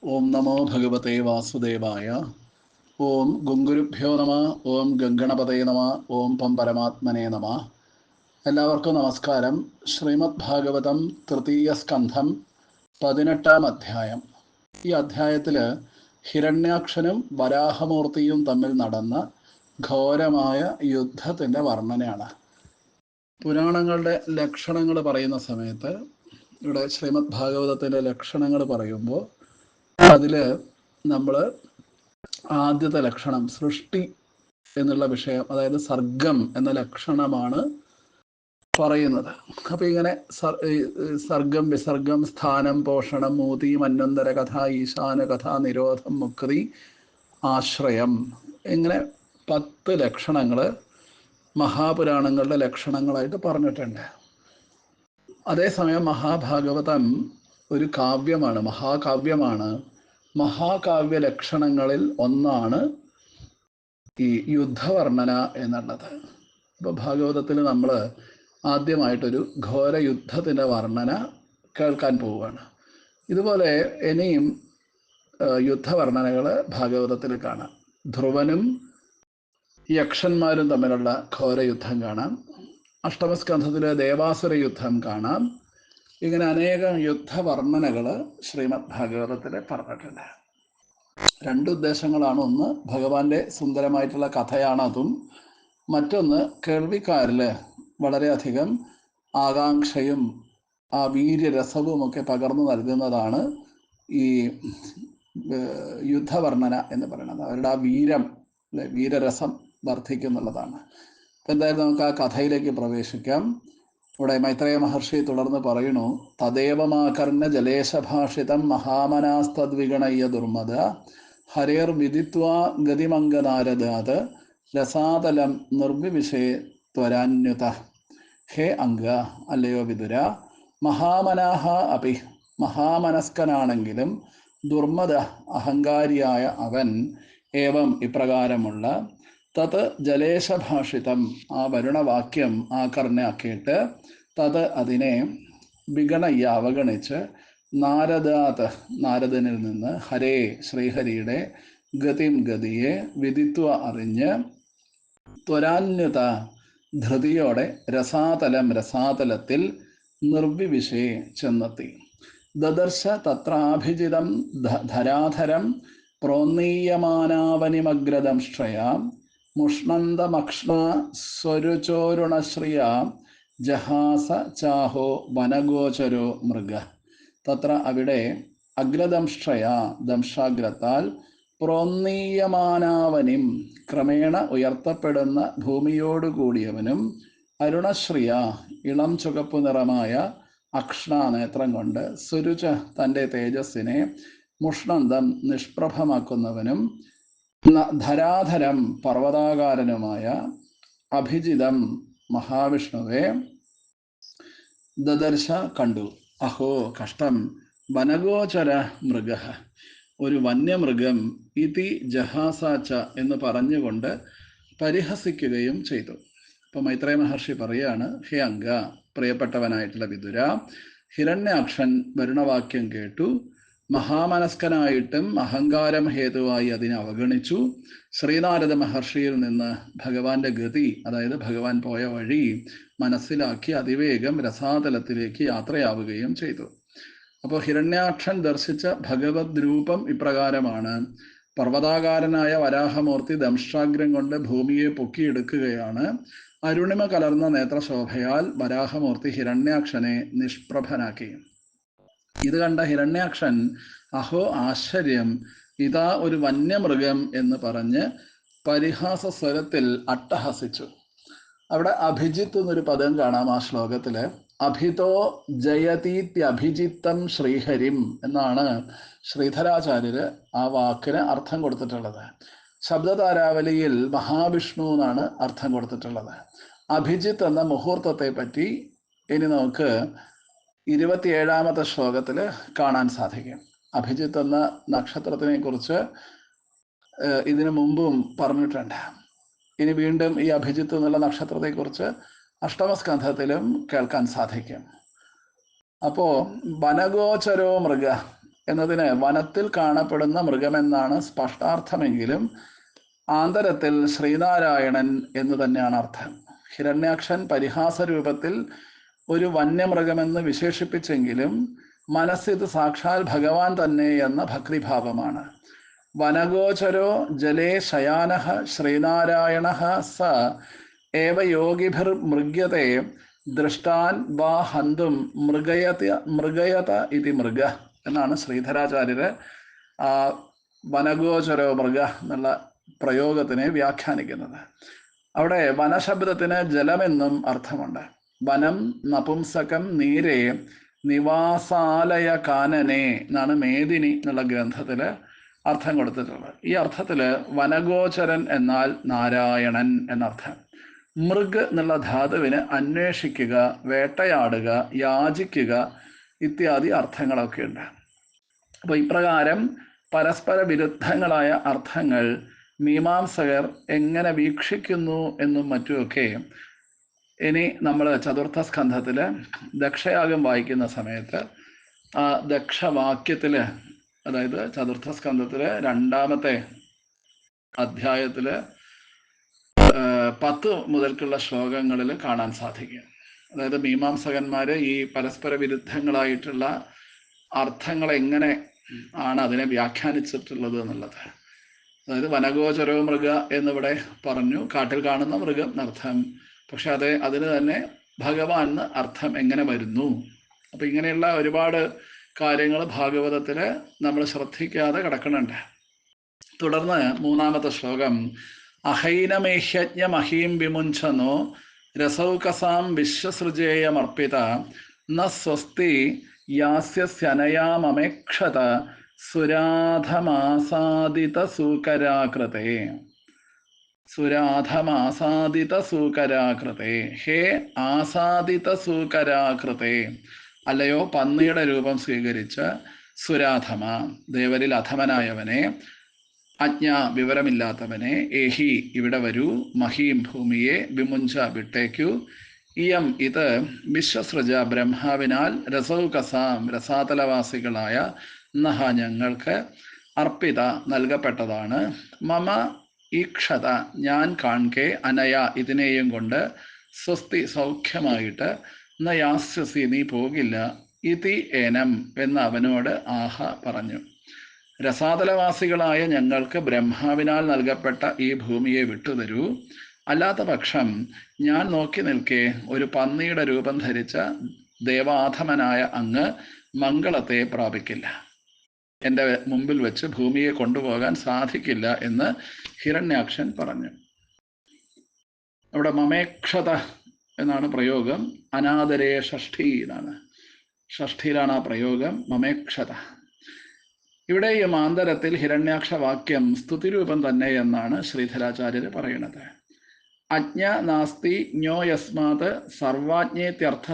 ഓം നമോ ഭഗവതേ വാസുദേവായ. ഓം ഗുങ്കുരുഭ്യോ നമ. ഓം ഗംഗണപതേ നമ. ഓം പം പരമാത്മനേ നമ. എല്ലാവർക്കും നമസ്കാരം. ശ്രീമദ് ഭാഗവതം തൃതീയ സ്കന്ധം 18-ാം അധ്യായം. ഈ അധ്യായത്തിൽ ഹിരണ്യാക്ഷനും വരാഹമൂർത്തിയും തമ്മിൽ നടന്ന ഘോരമായ യുദ്ധത്തിൻ്റെ വർണ്ണനയാണ്. പുരാണങ്ങളുടെ ലക്ഷണങ്ങൾ പറയുന്ന സമയത്ത് ഇവിടെ ശ്രീമദ് ഭാഗവതത്തിൻ്റെ ലക്ഷണങ്ങൾ പറയുമ്പോൾ അതിൽ നമ്മൾ ആദ്യത്തെ ലക്ഷണം സൃഷ്ടി എന്നുള്ള വിഷയം, അതായത് സർഗം എന്ന ലക്ഷണമാണ് പറയുന്നത്. അപ്പം ഇങ്ങനെ സർഗം, വിസർഗം, സ്ഥാനം, പോഷണം, മൂതി, മന്വന്തര കഥ, ഈശാന കഥ, നിരോധം, മുക്തി, ആശ്രയം, ഇങ്ങനെ 10 ലക്ഷണങ്ങൾ മഹാപുരാണങ്ങളുടെ ലക്ഷണങ്ങളായിട്ട് പറഞ്ഞിട്ടുണ്ട്. അതേസമയം മഹാഭാഗവതം ഒരു കാവ്യമാണ്, മഹാകാവ്യമാണ്. മഹാകാവ്യ ലക്ഷണങ്ങളിൽ ഒന്നാണ് ഈ യുദ്ധവർണ്ണന എന്നുള്ളത്. ഇപ്പോൾ ഭാഗവതത്തിൽ നമ്മൾ ആദ്യമായിട്ടൊരു ഘോര യുദ്ധത്തിൻ്റെ വർണ്ണന കേൾക്കാൻ പോവുകയാണ്. ഇതുപോലെ ഇനിയും യുദ്ധവർണ്ണനകൾ ഭാഗവതത്തിൽ കാണാം. ധ്രുവനും യക്ഷന്മാരും തമ്മിലുള്ള ഘോര യുദ്ധം കാണാം. അഷ്ടമസ്കന്ധത്തിലെ ദേവാസുര യുദ്ധം കാണാം. ഇങ്ങനെ അനേകം യുദ്ധവർണ്ണനകൾ ശ്രീമദ് ഭാഗവതത്തിൽ പറഞ്ഞിട്ടുണ്ട്. 2 ഉദ്ദേശങ്ങളാണ്. ഒന്ന്, ഭഗവാന്റെ സുന്ദരമായിട്ടുള്ള കഥയാണ് അതും. മറ്റൊന്ന്, കേൾവിക്കാരിൽ വളരെയധികം ആകാംക്ഷയും ആ വീര്യരസവും ഒക്കെ പകർന്നു നൽകുന്നതാണ് ഈ യുദ്ധവർണ്ണന എന്ന് പറയുന്നത്. അവരുടെ ആ വീരം, വീരരസം വർദ്ധിക്കുന്നുള്ളതാണ്. അപ്പം എന്തായാലും നമുക്ക് ആ കഥയിലേക്ക് പ്രവേശിക്കാം. ഇവിടെ മൈത്രേയ മഹർഷി തുടർന്ന് പറയുന്നു: തദേവമാകർണ്യ ജലേശഭാഷിതം മഹാമനാസ്തദ്വിഗണയ്യ ദുർമദ ഹരേർ വിദിത്വാ ഗതിമംഗനാരദാത് രസാതലം നിർവിവിഷേ ത്വരാന്യുത. ഹേ അംഗ, അല്ലയോ വിതുര, മഹാമനാഹ അപി, മഹാമനസ്കനാണെങ്കിലും ദുർമദ, അഹങ്കാരിയായ അവൻ, ഏവം ഇപ്രകാരമുള്ള, തത് ജലേശഭാഷിതം, ആ വരുണവാക്യം ആകർണ്യ കേട്ട്, തത് അതിനെ, വിഗണയ്യ അവഗണിച്ച്, നാരദാത് നാരദനിൽ നിന്ന്, ഹരേ ശ്രീഹരിയുടെ, ഗതിം ഗതിയെ, വിദിത്വ അറിഞ്ഞ്, ത്വരാന്യുത ധൃതിയോടെ, രസാതലം രസാതലത്തിൽ, നിർവിവിഷേ ചെന്നെത്തി. ദദർശ തത്രാഭിജിതം ധരാധരം പ്രോന്നീയമാനാവനിമഗ്രദംശ്രയ മുഷ്ണന്തമക്ഷ്ണ സ്വരുചോരുണശ്രിയ ജഹാസ ചാഹോ വനഗോചരോ മൃഗ. തത്ര അവിടെ, അഗ്രദംശ്രയ ദംശാഗ്രത്താൽ, പ്രോന്നീയമാനാവനിം ക്രമേണ ഉയർത്തപ്പെടുന്ന ഭൂമിയോടുകൂടിയവനും, അരുണശ്രിയ ഇളം ചുവപ്പു നിറമായ അക്ഷ്ണാനേത്രം കൊണ്ട്, സുരുച തൻ്റെ തേജസ്സിനെ, മുഷ്ണന്തം നിഷ്പ്രഭമാക്കുന്നവനും, ധരാധരം പർവ്വതാകാരനുമായ, അഭിജിതം മഹാവിഷ്ണുവെ, ദദർശ കണ്ടു, അഹോ കഷ്ടം, വനഗോചര മൃഗ ഒരു വന്യമൃഗം, ഇതി ജഹാസാച്ച എന്ന് പറഞ്ഞുകൊണ്ട് പരിഹസിക്കുകയും ചെയ്തു. അപ്പോൾ മൈത്രേയ മഹർഷി പറയാണ്: ഹേ അംഗ, പ്രിയപ്പെട്ടവനായിട്ടുള്ള വിതുര, ഹിരണ്യാക്ഷൻ വരുണവാക്യം കേട്ടു, മഹാമനസ്കനായിട്ടും അഹങ്കാരം ഹേതുവായി അതിനെ അവഗണിച്ചു. ശ്രീനാരദ മഹർഷിയിൽ നിന്ന് ഭഗവാന്റെ ഗതി, അതായത് ഭഗവാൻ പോയ വഴി മനസ്സിലാക്കി അതിവേഗം രസാതലത്തിലേക്ക് യാത്രയാവുകയും ചെയ്തു. അപ്പോൾ ഹിരണ്യാക്ഷൻ ദർശിച്ച ഭഗവത് രൂപം ഇപ്രകാരമാണ്: പർവ്വതാകാരനായ വരാഹമൂർത്തി ദംഷ്ട്രാഗ്രം കൊണ്ട് ഭൂമിയെ പൊക്കിയെടുക്കുകയാണ്. അരുണിമ കലർന്ന നേത്രശോഭയാൽ വരാഹമൂർത്തി ഹിരണ്യാക്ഷനെ നിഷ്പ്രഭനാക്കി. ഇത് കണ്ട ഹിരണ്യാക്ഷൻ, അഹോ ആശ്ചര്യം, ഇതാ ഒരു വന്യമൃഗം എന്ന് പറഞ്ഞ് പരിഹാസ സ്വരത്തിൽ അട്ടഹസിച്ചു. അവിടെ അഭിജിത്ത് എന്നൊരു പദം കാണാം ആ ശ്ലോകത്തിൽ. അഭിതോ ജയതീത്യഭിജിത്തം ശ്രീഹരിം എന്നാണ് ശ്രീധരാചാര്യര് ആ വാക്കിന് അർത്ഥം കൊടുത്തിട്ടുള്ളത്. ശബ്ദതാരാവലിയിൽ മഹാവിഷ്ണു എന്നാണ് അർത്ഥം കൊടുത്തിട്ടുള്ളത്. അഭിജിത്ത് എന്ന മുഹൂർത്തത്തെ പറ്റി ഇനി നമുക്ക് 27-ാമത്തെ ശ്ലോകത്തിൽ കാണാൻ സാധിക്കും. അഭിജിത്ത് എന്ന നക്ഷത്രത്തിനെ കുറിച്ച് ഇതിനു മുമ്പും പറഞ്ഞിട്ടുണ്ട്. ഇനി വീണ്ടും ഈ അഭിജിത്ത് എന്നുള്ള നക്ഷത്രത്തെക്കുറിച്ച് അഷ്ടമസ്കന്ധത്തിലും കേൾക്കാൻ സാധിക്കും. അപ്പോൾ വനഗോചരോ മൃഗ എന്നതിന് വനത്തിൽ കാണപ്പെടുന്ന മൃഗമെന്നാണ് സ്പഷ്ടാർത്ഥമെങ്കിലും ആന്തരത്തിൽ ശ്രീനാരായണൻ എന്ന് തന്നെയാണ് അർത്ഥം. ഹിരണ്യാക്ഷൻ പരിഹാസ രൂപത്തിൽ ഒരു വന്യമൃഗമെന്ന് വിശേഷിപ്പിച്ചെങ്കിലും മനസ്സിത് സാക്ഷാൽ ഭഗവാൻ തന്നെ എന്ന ഭക്തിഭാവമാണ്. വനഗോചരോ ജലേ ശയാനഃ ശ്രീനാരായണഃ സ ഏവ യോഗിഭിർമൃഗ്യത്തെ ദൃഷ്ടാൻ വാ ഹന്തും മൃഗയത ഇതി മൃഗ എന്നാണ് ശ്രീധരാചാര്യര് വനഗോചരോ മൃഗ എന്നുള്ള പ്രയോഗത്തിനെ വ്യാഖ്യാനിക്കുന്നത്. അവിടെ വനശബ്ദത്തിന് ജലമെന്നും അർത്ഥമുണ്ട്. വനം നപുംസകം നീരേ നിവാസാലയ കാനനെ എന്നാണ് മേദിനി എന്നുള്ള ഗ്രന്ഥത്തില് അർത്ഥം കൊടുത്തിട്ടുള്ളത്. ഈ അർത്ഥത്തില് വനഗോചരൻ എന്നാൽ നാരായണൻ എന്നർത്ഥം. മൃഗ് എന്നുള്ള ധാതുവിന് അന്വേഷിക്കുക, വേട്ടയാടുക, യാചിക്കുക ഇത്യാദി അർത്ഥങ്ങളൊക്കെ ഉണ്ട്. അപ്പൊ ഇപ്രകാരം പരസ്പര വിരുദ്ധങ്ങളായ അർത്ഥങ്ങൾ മീമാംസകർ എങ്ങനെ വീക്ഷിക്കുന്നു എന്നും മറ്റുമൊക്കെ ഇനി നമ്മൾ ചതുർത്ഥ സ്കന്ധത്തില് ദക്ഷയാഗം വായിക്കുന്ന സമയത്ത് ആ ദക്ഷവാക്യത്തില്, അതായത് ചതുർത്ഥ സ്കന്ധത്തില് 2-ാമത്തെ അധ്യായത്തില് 10 മുതൽക്കുള്ള ശ്ലോകങ്ങളിൽ കാണാൻ സാധിക്കും. അതായത് മീമാംസകന്മാര് ഈ പരസ്പര വിരുദ്ധങ്ങളായിട്ടുള്ള അർത്ഥങ്ങൾ എങ്ങനെ ആണ് അതിനെ വ്യാഖ്യാനിച്ചിട്ടുള്ളത് എന്നുള്ളത്. അതായത് വനഗോചരോ മൃഗ എന്നിവിടെ പറഞ്ഞു, കാട്ടിൽ കാണുന്ന മൃഗം എന്നർത്ഥം. പക്ഷെ അതിന് തന്നെ ഭഗവാൻ എന്ന് അർത്ഥം എങ്ങനെ വരുന്നു? അപ്പൊ ഇങ്ങനെയുള്ള ഒരുപാട് കാര്യങ്ങൾ ഭാഗവതത്തില് നമ്മൾ ശ്രദ്ധിക്കാതെ കിടക്കണുണ്ട്. തുടർന്ന് 3-ാമത്തെ ശ്ലോകം അഹൈനമേഹ്യജ്ഞമഹീം വിമുഞ്ചനോ രസൗകസാം വിശ്വസൃജേയമർപ്പിത ന സ്വസ്തി യാസ്യനയാമേക്ഷത സുരാധമാസാദിതസൂകരാകൃതേ. സുരാധമാസാദിതസൂകരാകൃതേ. ഹേ ആസാദിതസൂകരാകൃതേ, അല്ലയോ പന്നിയുടെ രൂപം സ്വീകരിച്ച് സുരാധമ ദേവരിൽ അധമനായവനെ, അജ്ഞ വിവരമില്ലാത്തവനെ, ഏഹി ഇവിടെ വരൂ, മഹീം ഭൂമിയെ, വിമുഞ്ച വിട്ടേക്കു, ഇയം ഇത് വിശ്വസൃജ ബ്രഹ്മാവിനാൽ, രസൗകസാം രസാതലവാസികളായ നഹ ഞങ്ങൾക്ക്, അർപ്പിത നൽകപ്പെട്ടതാണ്, മമ ഈക്ഷത ഞാൻ കാൺകെ, അനയ ഇതിനെയും കൊണ്ട്, സ്വസ്തി സൗഖ്യമായിട്ട്, ന യാസ്യസി നീ പോകില്ല, ഇതി ഏനം എന്ന് അവനോട് ആഹ പറഞ്ഞു. രസാതലവാസികളായ ഞങ്ങൾക്ക് ബ്രഹ്മാവിനാൽ നൽകപ്പെട്ട ഈ ഭൂമിയെ വിട്ടുതരൂ, അല്ലാത്ത പക്ഷം ഞാൻ നോക്കി നിൽക്കെ ഒരു പന്നിയുടെ രൂപം ധരിച്ച ദേവാധമനായ അങ്ങ് മംഗളത്തെ പ്രാപിക്കില്ല. എൻ്റെ മുമ്പിൽ വെച്ച് ഭൂമിയെ കൊണ്ടുപോകാൻ സാധിക്കില്ല എന്ന് ഹിരണ്യാക്ഷൻ പറഞ്ഞു. അവിടെ മമേക്ഷത എന്നാണ് പ്രയോഗം. അനാദരേ ഷഷ്ഠി എന്നാണ്, ഷഷ്ഠിയിലാണ് ആ പ്രയോഗം, മമേക്ഷത. ഇവിടെ ഈ മാന്തരത്തിൽ ഹിരണ്യാക്ഷ വാക്യം സ്തുതിരൂപം തന്നെ എന്നാണ് ശ്രീധരാചാര്യര് പറയുന്നത്. അജ്ഞ നാസ്തി ജ്ഞോ യസ്മാത് സർവാജ്ഞേത്യർത്ഥ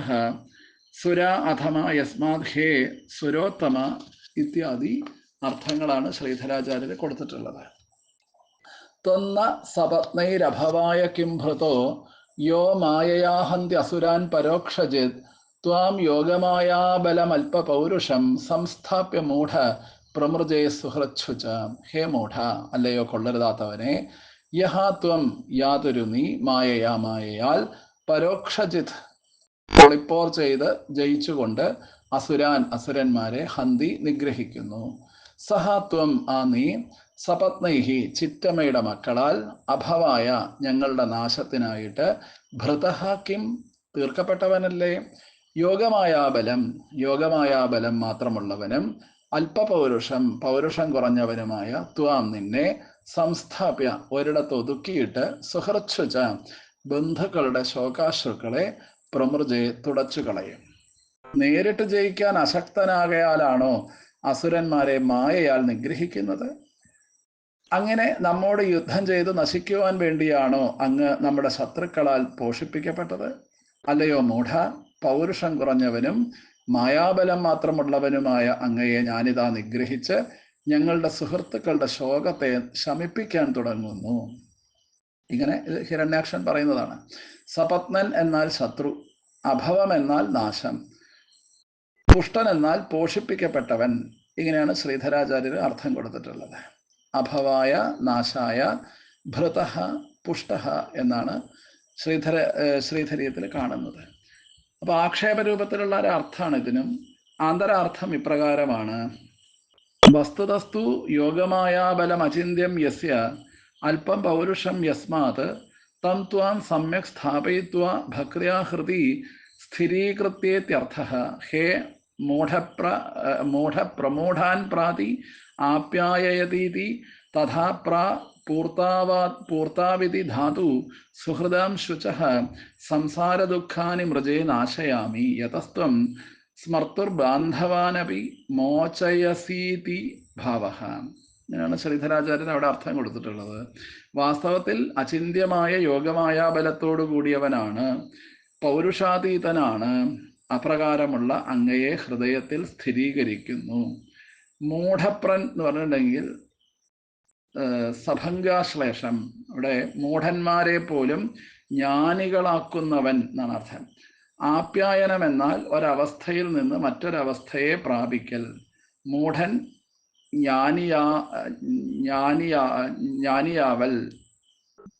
സുര അധമ യസ്മാത് ഹേ സുരോത്തമ ഇത്യാദി അർത്ഥങ്ങളാണ് ശ്രീധരാചാര്യര് കൊടുത്തിട്ടുള്ളത്. ത്വന്ന സപത്നൈരഭവായ കിം ഭൃതോ യോ മായയാഹന്തി അസുരാൻ പരോക്ഷജിത് ത്വാം യോഗമായാബലമൽപ പൗരുഷം സംസ്ഥാപ്യ മൂഢ പ്രമൃജേ സുഹൃച്ഛുച. ഹേ മൂഢ, അല്ലയോ കൊള്ളരുതാത്തവനെ, യഹാത്വം യാതൊരു നീ, മായയാ മായയാൽ, പരോക്ഷജിത് ഒളിപ്പോർ ചെയ്ത് ജയിച്ചുകൊണ്ട്, അസുരാൻ അസുരന്മാരെ, ഹന്തി നിഗ്രഹിക്കുന്നു, സഹാത്വം ആ നീ, സപത്നൈഹി ചിറ്റമ്മയുടെ മക്കളാൽ, അഭവായ ഞങ്ങളുടെ നാശത്തിനായിട്ട്, ഭൃതഃ കിം തീർക്കപ്പെട്ടവനല്ലേ, യോഗമായാബലം യോഗമായാബലം മാത്രമുള്ളവനും, അല്പപൗരുഷം പൗരുഷം കുറഞ്ഞവനുമായ, ത്വാം നിന്നെ, സംസ്ഥാപ്യ ഒരിടത്ത് ഒതുക്കിയിട്ട്, സുഹൃച്ഛുച ബന്ധുക്കളുടെ ശോകാശ്രുക്കളെ, പ്രമൃജെ തുടച്ചു കളയും. നേരിട്ട് ജയിക്കാൻ അശക്തനാകയാലാണോ അസുരന്മാരെ മായയാൽ നിഗ്രഹിക്കുന്നത്? അങ്ങനെ നമ്മോട് യുദ്ധം ചെയ്ത് നശിക്കുവാൻ വേണ്ടിയാണോ അങ്ങ് നമ്മുടെ ശത്രുക്കളാൽ പോഷിപ്പിക്കപ്പെട്ടത്? അല്ലയോ മൂഢ, പൗരുഷം കുറഞ്ഞവനും മായാബലം മാത്രമുള്ളവനുമായ അങ്ങയെ ഞാനിതാ നിഗ്രഹിച്ച് ഞങ്ങളുടെ സുഹൃത്തുക്കളുടെ ശോകത്തെ ശമിപ്പിക്കാൻ തുടങ്ങുന്നു. ഇങ്ങനെ ഹിരണ്യാക്ഷൻ പറയുന്നതാണ്. സപത്നൻ എന്നാൽ ശത്രു, അഭവം എന്നാൽ നാശം, പുഷ്ടൻ എന്നാൽ പോഷിപ്പിക്കപ്പെട്ടവൻ, ഇങ്ങനെയാണ് ശ്രീധരാചാര്യർ അർത്ഥം കൊടുത്തിട്ടുള്ളത്. അഭവായ നാശായ ഭൃതഃ പുഷ്ടഃ എന്നാണ് ശ്രീധരീയത്തിൽ കാണുന്നത്. അപ്പോൾ ആക്ഷേപരൂപത്തിലുള്ള ഒരു അർത്ഥമാണ് ഇതിനും. ആന്തരാർത്ഥം ഇപ്രകാരമാണ്: വസ്തുതസ്തു യോഗമായാബലം അചിന്യം യസ്യ അല്പം പൗരുഷം യസ്മാത് തം ത്വാം സമ്യക് സ്ഥാപയിത്വാ ഭക്ര്യാ ഹൃദി സ്ഥിരീകൃത്യേത്യർത്ഥഃ. ഹേ മൂഢപ്രമൂഢാൻ പ്രാതി ആപ്യായയതീതി തഥാ പൂർത്താവിതി ധാതു സുഹൃദാം ശുചഃ സംസാരദുഃഖാനി മൃജേ നാശയാമി യതസ്ത്വം സ്മർത്തുർബാന്ധവാനപി മോചയസീതി ഭാവഃ. ഇങ്ങനെയാണ് ശ്രീധരാചാര്യൻ അവിടെ അർത്ഥം കൊടുത്തിട്ടുള്ളത്. വാസ്തവത്തിൽ അചിന്ത്യമായ യോഗമായ ബലത്തോടു കൂടിയവനാണ്, പൗരുഷാതീതനാണ്. അപ്രകാരമുള്ള അങ്ങയെ ഹൃദയത്തിൽ സ്ഥിരീകരിക്കുന്നു. മൂഢപ്രൻ എന്ന് പറഞ്ഞിട്ടുണ്ടെങ്കിൽ സഭംഗാശ്ലേഷം, അവിടെ മൂഢന്മാരെ പോലും ജ്ഞാനികളാക്കുന്നവൻ എന്നാണ് അർത്ഥം. ആപ്യായനം എന്നാൽ ഒരവസ്ഥയിൽ നിന്ന് മറ്റൊരവസ്ഥയെ പ്രാപിക്കൽ. മൂഢൻ ജ്ഞാനിയാവൽ.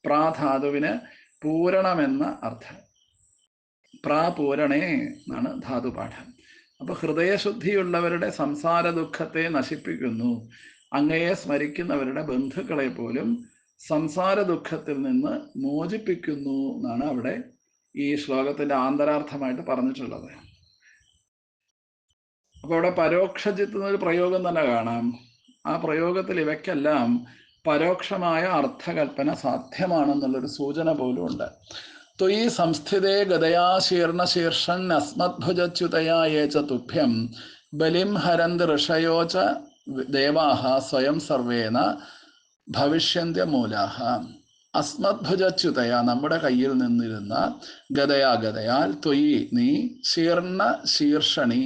പ്രാധാതുവിന് പൂരണമെന്ന അർത്ഥം. പ്രാപൂരണേ എന്നാണ് ധാതുപാഠം. അപ്പൊ ഹൃദയശുദ്ധിയുള്ളവരുടെ സംസാര ദുഃഖത്തെ നശിപ്പിക്കുന്നു. അങ്ങയെ സ്മരിക്കുന്നവരുടെ ബന്ധുക്കളെ പോലും സംസാര ദുഃഖത്തിൽ നിന്ന് മോചിപ്പിക്കുന്നു എന്നാണ് അവിടെ ഈ ശ്ലോകത്തിന്റെ ആന്തരാർത്ഥമായിട്ട് പറഞ്ഞിട്ടുള്ളത്. അപ്പൊ അവിടെ പരോക്ഷജിത്ത് എന്നൊരു പ്രയോഗം തന്നെ കാണാം. ആ പ്രയോഗത്തിൽ ഇവയ്ക്കെല്ലാം പരോക്ഷമായ അർത്ഥകൽപ്പന സാധ്യമാണെന്നുള്ളൊരു സൂചന പോലും ഉണ്ട്. ത്വയി സംസ്ഥിതേ ഗതയാ ശീർണശീർഷൻ അസ്മദ്ഭുജച്യുതയാ യേച തുഭ്യം ബലിം ഹരന്തി ഋഷയോ ച ദേവാഹ സ്വയം സർവേന ഭവിഷ്യന്ത്യമൂലാഹ. അസ്മദ്ഭുജച്യുതയ നമ്മുടെ കയ്യിൽ നിന്നിരുന്ന ഗതയാൽ ത്വയി നീ ശീർണ ശീർഷണി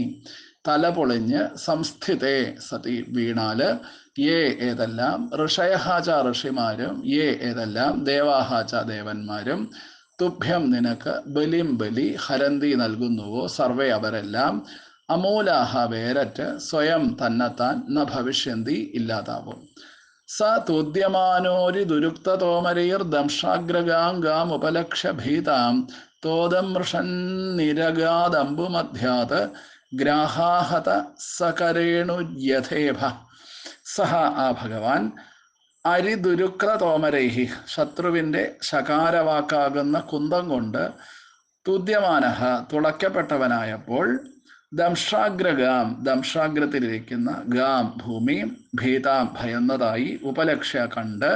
തല പൊളിഞ്ഞ് സംസ്ഥിതേ സതി വീണാല് യേ ഏതെല്ലാം ഋഷയഹാച ഋഷിമാരും യേ ഏതെല്ലാം ദേവാഹാച ദേവന്മാരും തുഭ്യം നിനക്ക് ബലിം ബലി ഹരന്തി നൽകുന്നുവോ സർവേ അവരെല്ലാം അമൂലാഹ വേരറ്റ് സ്വയം തന്നെത്താൻ ന ഭവിഷ്യന്തി ഇല്ലാതാവും. സ തുദ്യമാനോരി ദുരുക്തതോമരൈർ ദംഷാഗ്രഗാം ഉപലക്ഷ്യ ഭീതാം തോദം മൃഷന്നിരഗാദംബുമധ്യാത് ഗ്രാഹാഹത സകരേണുര്യഥേഭ. സഹ ആ ഭഗവാൻ അരിദുരുക്തതോമരൈഹി ശത്രുവിൻ്റെ ശകാരവാക്കാകുന്ന കുന്തം കൊണ്ട് തുദ്യമാനഹ തുളയ്ക്കപ്പെട്ടവനായപ്പോൾ ദംഷാഗ്രഗാം ദംഷാഗ്രത്തിലിരിക്കുന്ന ഗാം ഭൂമി ഭീതാം ഭയന്നതായി ഉപലക്ഷ്യ കണ്ട്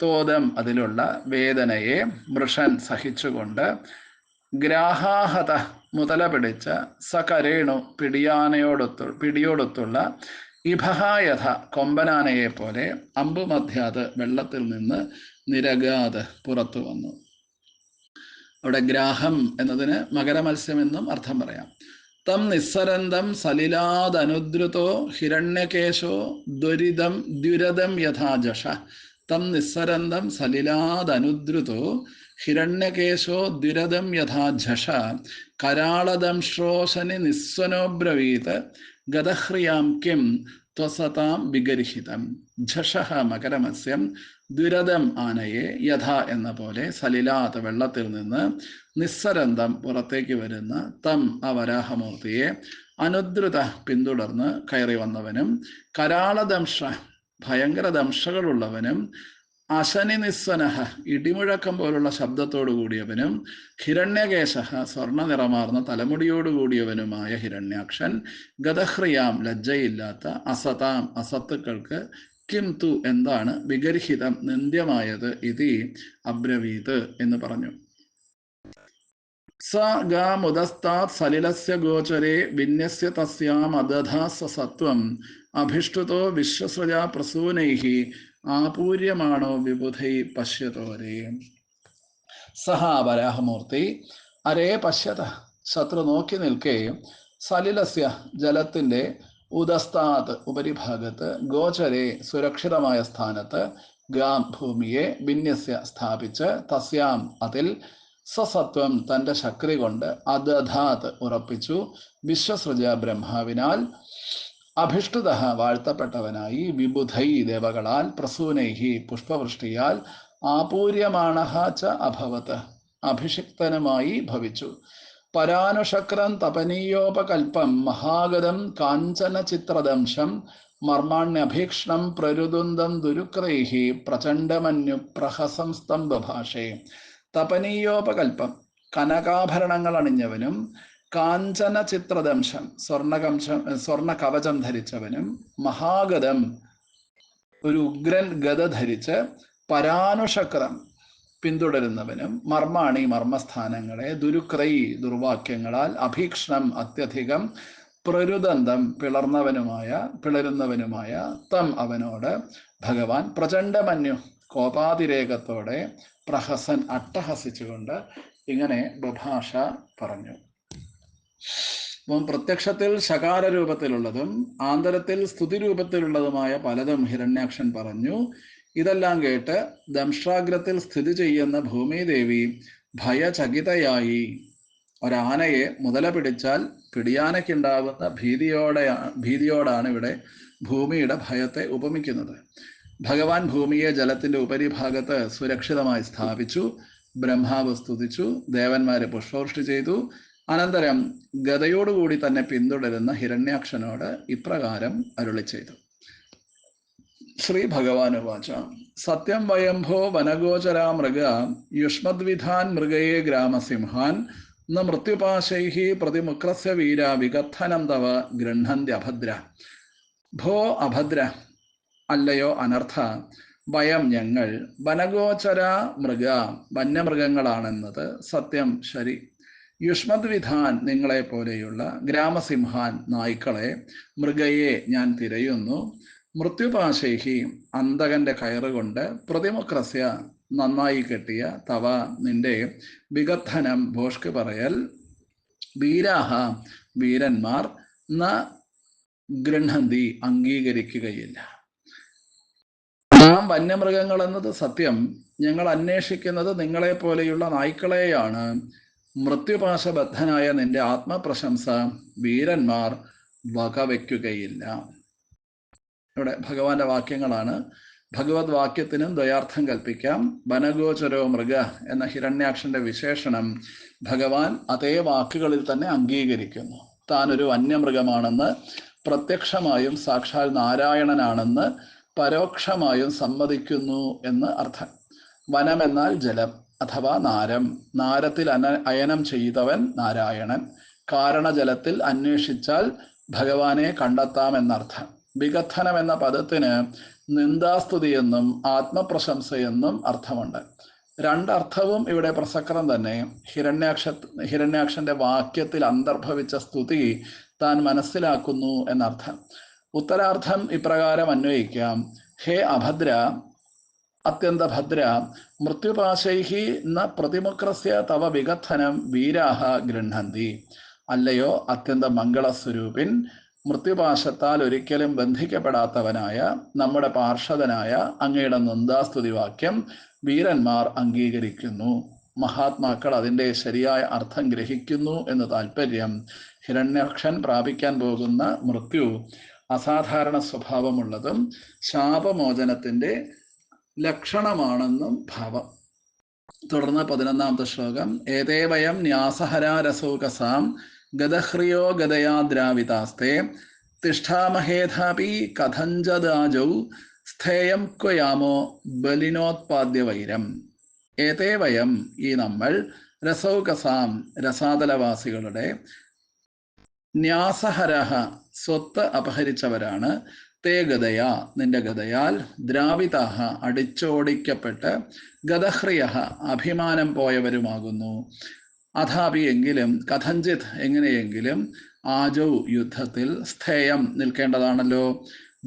തോദം അതിലുള്ള വേദനയെ മൃഷൻ സഹിച്ചുകൊണ്ട് ഗ്രാഹാഹത മുതല പിടിച്ച സകരേണു പിടിയോടൊത്തുള്ള ഇഭഹായഥ കൊമ്പനാനയെ പോലെ അമ്പുമധ്യാത് വെള്ളത്തിൽ നിന്ന് നിരഗാത് പുറത്തു വന്നു. അവിടെ ഗ്രാഹം എന്നതിന് മകരമത്സ്യമെന്നും അർത്ഥം പറയാം. തം നിസ്സരന്തം സലിലാദനുദ്രുതോ ഹിരണ്യകേശോ ദ്യുരദം യഥാജഷ. തം നിസ്സരന്തം സലിലാദനുദ്രുതോ ഹിരണ്യകേശോ ദ്യുരദം യഥാജഷ കരാളദംശ്രോശനി നിസ്വനോബ്രവീത് ഗതഹ്രിയാം കിം ത്വസതാം വിഗർഹിതം. ഝഷഹ മകരമത്സ്യം, ദുരദം ആനയെ, യഥ എന്ന പോലെ സലിലാത് വെള്ളത്തിൽ നിന്ന്, നിസ്സരന്തം പുറത്തേക്ക് വരുന്ന, തം ആ വരാഹമൂർത്തിയെ, അനുദ്രുത പിന്തുടർന്ന് കയറി വന്നവനും, കരാളദംഷ ഭയങ്കര ദംഷകളുള്ളവനും, അശനി നിസ്വനഹ ഇടിമുഴക്കം പോലുള്ള ശബ്ദത്തോടു കൂടിയവനും, ഹിരണ്യകേശ സ്വർണ്ണ നിറമാർന്ന തലമുടിയോടുകൂടിയവനുമായ ഹിരണ്യാക്ഷൻ, ഗതഹ്രിയാം ലജ്ജയില്ലാത്ത, അസതാം അസത്തുക്കൾക്ക്, കിം തു എന്താണ്, വിഗർഹിതം നിന്ദ്യമായത്, ഇതി അബ്രവീത് എന്ന് പറഞ്ഞു. സ ഗാമുദസ്താത് സലിലസ്യ ഗോചരേ വിന്യസ്യ തസ്യാം അദധാ സത്വം അഭിഷ്ടുതോ വിശ്വസൃജ പ്രസൂനൈഹി ആപൂര്യമാണോ വിബുധൈ പശ്യതോരേ. സഹ വരാഹമൂർത്തി അരേ പശ്യത ശത്രു നോക്കി നിൽക്കെ, സലിലസ്യ ജലത്തിൻ്റെ, ഉദസ്താത് ഉപരിഭാഗത്ത്, ഗോചരെ സുരക്ഷിതമായ സ്ഥാനത്ത്, ഗാം ഭൂമിയെ, വിന്യസ്യ സ്ഥാപിച്ച്, തസ്യാം അതിൽ, സസത്വം തൻ്റെ ശക്തി കൊണ്ട്, അദധാത് ഉറപ്പിച്ചു, വിശ്വസൃജ ബ്രഹ്മാവിനാൽ, അഭിഷ്ടുത വാഴ്ത്തപ്പെട്ടവനായി വിബുധൈ ദേവകളാൽ പ്രസൂനൈഹി പുഷ്പവൃഷ്ടിയാൽ ആപൂര്യമാണഹ ച അഭവത് അഭിഷിക്തനുമായി ഭവിച്ചു. പരാനുഷക്രം തപനീയോപകൽപ്പം മഹാഗതം കാഞ്ചന ചിത്രദംശം മർമാണ്യഭീക്ഷണം പ്രരുദുന്തം ദുരുക്രൈഹി പ്രചണ്ഡമന്യു പ്രഹസം സ്തംഭഭാഷേ. തപനീയോപകൽപ്പം കനകാഭരണങ്ങൾ അണിഞ്ഞവനും കാഞ്ചന ചിത്രദംശം സ്വർണ്ണ കവചം ധരിച്ചവനും മഹാഗതം ഒരു ഉഗ്രൻ ഗത ധരിച്ച് പരാനുഷക്രം പിന്തുടരുന്നവനും മർമാണി മർമ്മസ്ഥാനങ്ങളെ ദുരുക്രൈ ദുർവാക്യങ്ങളാൽ അഭീക്ഷണം അത്യധികം പ്രരുദന്തം പിളരുന്നവനുമായ തം അവനോട് ഭഗവാൻ പ്രചണ്ഡമന്യു കോപാതിരേകത്തോടെ പ്രഹസൻ അട്ടഹസിച്ചുകൊണ്ട് ഇങ്ങനെ ബഭാഷ പറഞ്ഞു. അപ്പം പ്രത്യക്ഷത്തിൽ ശകാര രൂപത്തിലുള്ളതും ആന്തരത്തിൽ സ്തുതി രൂപത്തിലുള്ളതുമായ പലതും ഹിരണ്യാക്ഷൻ പറഞ്ഞു. ഇതെല്ലാം കേട്ട് ദംഷ്ട്രാഗ്രത്തിൽ സ്ഥിതി ചെയ്യുന്ന ഭൂമിദേവി ഭയചകിതയായി. ഒരാനയെ മുതല പിടിച്ചാൽ പിടിയാനയ്ക്കുണ്ടാകുന്ന ഭീതിയോടാണ് ഇവിടെ ഭൂമിയുടെ ഭയത്തെ ഉപമിക്കുന്നത്. ഭഗവാൻ ഭൂമിയെ ജലത്തിന്റെ ഉപരിഭാഗത്ത് സുരക്ഷിതമായി സ്ഥാപിച്ചു. ബ്രഹ്മാവ് സ്തുതിച്ചു, ദേവന്മാരെ പുഷ്പവൃഷ്ടി ചെയ്തു. അനന്തരം ഗതയോടുകൂടി തന്നെ പിന്തുടരുന്ന ഹിരണ്യാക്ഷനോട് ഇപ്രകാരം അരുളി ചെയ്തു. ശ്രീ ഭഗവാനുവാച സത്യം വയംഭോ വനഗോചരാ മൃഗ യുഷ്മദ്വിധാൻ മൃഗയേ ഗ്രാമസിംഹാൻ ന മൃത്യുപാശൈഃ പ്രതിമുക്രസ്യ വീര വികഥനം തവ ഗൃഹന്ത്യഭദ്ര. ഭോ അഭദ്ര, അല്ലയോ അനർത്ഥ, വയം ഞങ്ങൾ വനഗോചര മൃഗ വന്യമൃഗങ്ങളാണെന്നത് സത്യം ശരി. യുഷ്മദ്വിധാൻ നിങ്ങളെ പോലെയുള്ള ഗ്രാമസിംഹാൻ നായ്ക്കളെ മൃഗയെ ഞാൻ തിരയുന്നു. മൃത്യുപാശൈഹി അന്തകന്റെ കയറുകൊണ്ട് പ്രതിമുക്രസ്യ നന്നായി കെട്ടിയ തവ നിന്റെ വികഥനം ഭോഷ്ക് പറയൽ വീരാഹ വീരന്മാർ ന ഗൃഹന്തി അംഗീകരിക്കുകയില്ല. നാം വന്യമൃഗങ്ങൾ എന്നത് സത്യം. ഞങ്ങൾ അന്വേഷിക്കുന്നത് നിങ്ങളെ പോലെയുള്ള നായ്ക്കളെയാണ്. മൃത്യുപാശബദ്ധനായ നിന്റെ ആത്മപ്രശംസ വീരന്മാർ വകവയ്ക്കുകയില്ല. ഇവിടെ ഭഗവാന്റെ വാക്യങ്ങളാണ്. ഭഗവത് വാക്യത്തിനും ദ്വയാർത്ഥം കൽപ്പിക്കാം. വനഗോചരോ മൃഗ എന്ന ഹിരണ്യാക്ഷന്റെ വിശേഷണം ഭഗവാൻ അതേ വാക്കുകളിൽ തന്നെ അംഗീകരിക്കുന്നു. താൻ ഒരു വന്യമൃഗമാണെന്ന് പ്രത്യക്ഷമായും സാക്ഷാൽ നാരായണനാണെന്ന് പരോക്ഷമായും സമ്മതിക്കുന്നു എന്ന് അർത്ഥം. വനം എന്നാൽ ജലം അഥവാ നാരം. നാരത്തിൽ അയനം ചെയ്തവൻ നാരായണൻ. കാരണജലത്തിൽ അന്വേഷിച്ചാൽ ഭഗവാനെ കണ്ടെത്താമെന്നർത്ഥം. വികഥനം എന്ന പദത്തിന് നിന്ദാസ്തുതിയെന്നും ആത്മപ്രശംസയെന്നും അർത്ഥമുണ്ട്. രണ്ടർത്ഥവും ഇവിടെ പ്രസക്തം തന്നെ. ഹിരണ്യാക്ഷന്റെ വാക്യത്തിൽ അന്തർഭവിച്ച സ്തുതി താൻ മനസ്സിലാക്കുന്നു എന്നർത്ഥം. ഉത്തരാർത്ഥം ഇപ്രകാരം അന്വയിക്കാം. ഹേ അഭദ്ര, അത്യന്ത ഭദ്ര, മൃത്യുപാശൈഹി ന പ്രതിമുക്രസ്യ തവ വികഥനം വീരാഹ ഗൃഹന്തി. അല്ലയോ അത്യന്ത മംഗളസ്വരൂപിൻ, മൃത്യുപാശത്താൽ ഒരിക്കലും ബന്ധിക്കപ്പെടാത്തവനായ നമ്മുടെ പാർഷദനായ അങ്ങയുടെ നിന്ദാസ്തുതി വാക്യം വീരന്മാർ അംഗീകരിക്കുന്നു. മഹാത്മാക്കൾ അതിൻ്റെ ശരിയായ അർത്ഥം ഗ്രഹിക്കുന്നു എന്ന് താല്പര്യം. ഹിരണ്യാക്ഷൻ പ്രാപിക്കാൻ പോകുന്ന മൃത്യു അസാധാരണ സ്വഭാവമുള്ളതും ശാപമോചനത്തിൻ്റെ ലക്ഷണമാണെന്നും ഭാവം. തുടർന്ന് 11ാമത്തെ ശ്ലോകം. ഏതേവയം ന്യാസഹരാരസൗകസാം ഗദഹ്രിയോ ഗദയാദ്രാവിതാസ്തേ തിഷ്ഠാമഹേധാപി കഥഞ്ചദാജൗ സ്ഥേയം ക്വയാമോ ബലിനോത്പാദ്യവൈരം. ഏതേവയം ഈ നമ്മൾ രസൗകസാം രസാതലവാസികളുടെ ന്യാസഹരഹ സ്വത്ത് അപഹരിച്ചവരാണ്. തേ ഗദയ നിന്റെ ഗദയാൽ ദ്രാവിതാഹ അടിച്ചോടിക്കപ്പെട്ട് ഗദഹ്രിയഹ അഭിമാനം പോയവരുമാകുന്നു. അഥാപി എങ്കിലും കഥഞ്ചിത് എങ്ങനെയെങ്കിലും ആജൗ യുദ്ധത്തിൽ സ്ഥേയം നിൽക്കേണ്ടതാണല്ലോ.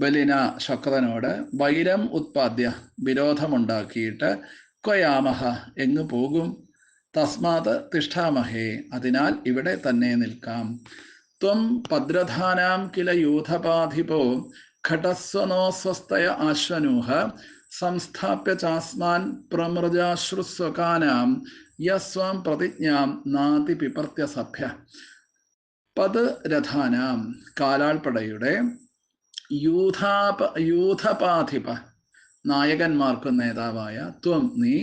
ബലിന ശക്തനോട് വൈരം ഉത്പാദ്യ വിരോധമുണ്ടാക്കിയിട്ട് ക്വയാമഹ എങ്ങു പോകും. തസ്മാത് തിഷ്ഠാമഹേ അതിനാൽ ഇവിടെ തന്നെ നിൽക്കാം. ത്വം ഭദ്രധാനാം കില യൂഥപാധിപോ ഘടസ്വനോസ്വസ്തയ ആശ്വനൂഹ സംസ്ഥാപ്യ ചാസ്മാൻ പ്രമൃജാശ്രുസ്വകാനാം യസ്വാം പ്രതിജ്ഞാം നാതി പിപർത്യ സഭ്യ. പത് രഥാനാം കാലാൾപ്പടയുടെ യൂഥപാധിപ നായകന്മാർക്കും നേതാവായ ത്വം നീ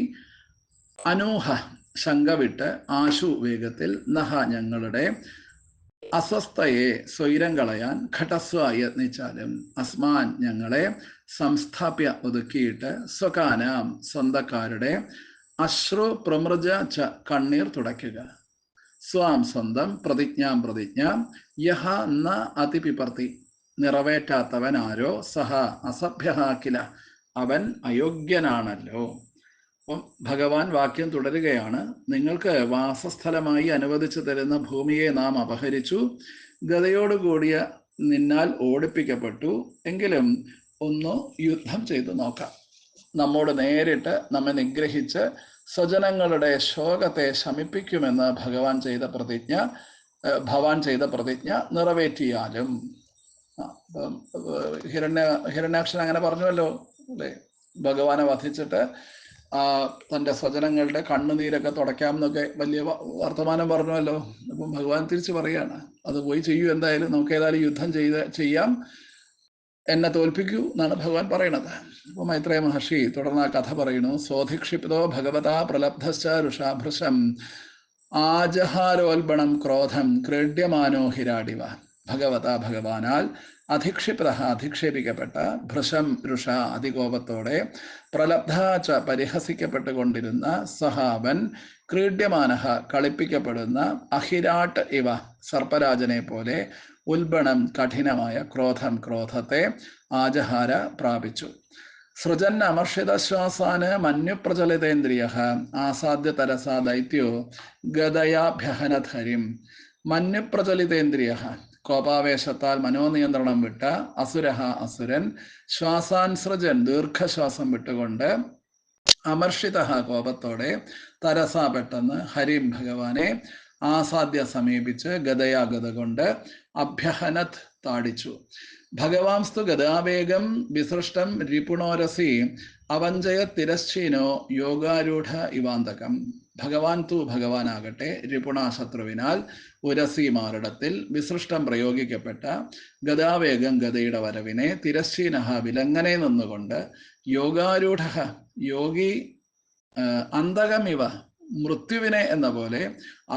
അനൂഹ ശങ്ക വിട്ട് ആശു വേഗത്തിൽ നഹ ഞങ്ങളുടെ അസ്വസ്ഥയെ സ്വൈരം കളയാൻ ഘടസ്വ യത്നിച്ചാലും അസ്മാൻ ഞങ്ങളെ സംസ്ഥാപ്യ ഒതുക്കിയിട്ട് സ്വകാനാം സ്വന്തക്കാരുടെ അശ്രു പ്രമൃജ ച കണ്ണീർ തുടയ്ക്കുക. സ്വാം സ്വന്തം പ്രതിജ്ഞാം പ്രതിജ്ഞ യഹ ന അതിപിപർത്തി നിറവേറ്റാത്തവൻ ആരോ സഹ അസഭ്യ കില അവൻ അയോഗ്യനാണല്ലോ. അപ്പം ഭഗവാൻ വാക്യം തുടരുകയാണ്. നിങ്ങൾക്ക് വാസസ്ഥലമായി അനുവദിച്ചു തരുന്ന ഭൂമിയെ നാം അപഹരിച്ചു, ഗതയോടുകൂടിയ നിന്നാൽ ഓടിപ്പിക്കപ്പെട്ടു. എങ്കിലും ഒന്ന് യുദ്ധം ചെയ്തു നോക്കാം. നമ്മോട് നേരിട്ട് നമ്മെ നിഗ്രഹിച്ച് സ്വജനങ്ങളുടെ ശോകത്തെ ശമിപ്പിക്കുമെന്ന് ഭഗവാൻ ചെയ്ത പ്രതിജ്ഞ നിറവേറ്റിയാലും. ഹിരണ്യാക്ഷൻ അങ്ങനെ പറഞ്ഞുവല്ലോ അല്ലേ, ഭഗവാനെ വധിച്ചിട്ട് തൻ്റെ സ്വജനങ്ങളുടെ കണ്ണുനീരൊക്കെ തുടയ്ക്കാമെന്നൊക്കെ വലിയ വർത്തമാനം പറഞ്ഞുവല്ലോ. അപ്പം ഭഗവാൻ തിരിച്ചു പറയാണ്, അത് പോയി ചെയ്യൂ, എന്തായാലും നമുക്ക് ഏതായാലും യുദ്ധം ചെയ്യാം, എന്നെ തോൽപ്പിക്കൂ എന്നാണ് ഭഗവാൻ പറയണത്. അപ്പോൾ മൈത്രേയ മഹർഷി തുടർന്ന് ആ കഥ പറയുന്നു. സോധിക്ഷിപ്തോ ഭഗവതാ പ്രലബ്ധശ്ച ഋഷാഭൃശം ആജഹാരോൽബണം ക്രോധം ക്രീഡ്യമാനോ ഹിരാടിവ. ഭഗവാനാൽ അധിക്ഷേപിക്കപ്പെട്ട ഭൃശം ഋഷ അതികോപത്തോടെ പ്രലബ്ധ ച പരിഹസിക്കപ്പെട്ടുകൊണ്ടിരുന്ന സഹാവൻ ക്രീഡ്യമാനഹ കളിപ്പിക്കപ്പെടുന്ന അഹിരാട്ട് ഇവ സർപ്പരാജനെ പോലെ ഉൽബണം കഠിനമായ ക്രോധത്തെ ആജഹാര പ്രാപിച്ചു. സൃജൻ അമർഷിതശ്വാസാന് മന്യുപ്രചലിതേന്ദ്രിയ ആസാദ്യ തരസാ ദൈത്യോ ഗദയാഭ്യഹനധരിം. മന്യുപ്രചലിതേന്ദ്രിയ കോപാവേശത്താൽ മനോനിയന്ത്രണം വിട്ട അസുരൻ ശ്വാസാൻ സൃജൻ ദീർഘശ്വാസം വിട്ടുകൊണ്ട് അമർഷിത കോപത്തോടെ തരസ പെട്ടെന്ന് ഹരിം ഭഗവാനെ ആസാദ്യ സമീപിച്ച് ഗദയാഗത കൊണ്ട് അഭ്യഹനത് താടിച്ചു. ഭഗവാംസ്തു ഗദാവേഗം വിസൃഷ്ടം രിപുണോരസി അവഞ്ചയ തിരശ്ചീനോ യോഗാരൂഢ ഇവാന്തകം. ഭഗവാനാകട്ടെ രിപുണാശത്രുവിനാൽ ഉരസി മാറിടത്തിൽ വിസൃഷ്ടം പ്രയോഗിക്കപ്പെട്ട ഗദാവേഗം ഗദയുടെ വരവിനെ തിരശ്ചീനഹ വിലങ്ങനെ നിന്നുകൊണ്ട് യോഗാരൂഢ യോഗി അന്തകമിവ മൃത്യുവിനെ എന്ന പോലെ